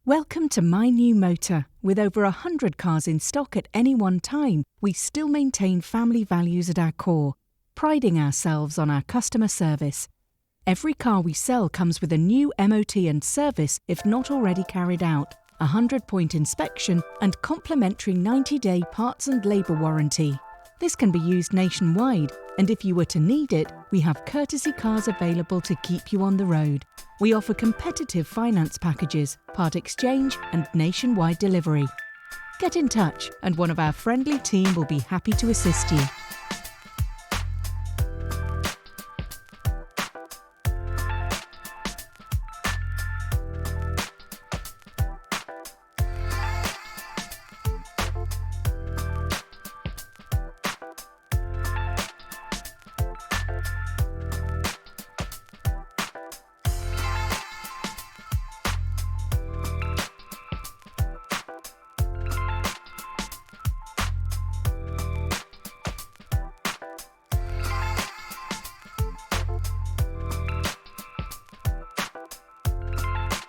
Welcome to My New Motor. With over 100 cars in stock at any one time, we still maintain family values at our core, priding ourselves on our customer service. Every car we sell comes with a new MOT and service if not already carried out, a 100-point inspection and complimentary 90-day parts and labour warranty. This can be used nationwide, and if you were to need it, we have courtesy cars available to keep you on the road. We offer competitive finance packages, part exchange and nationwide delivery. Get in touch and one of our friendly team will be happy to assist you.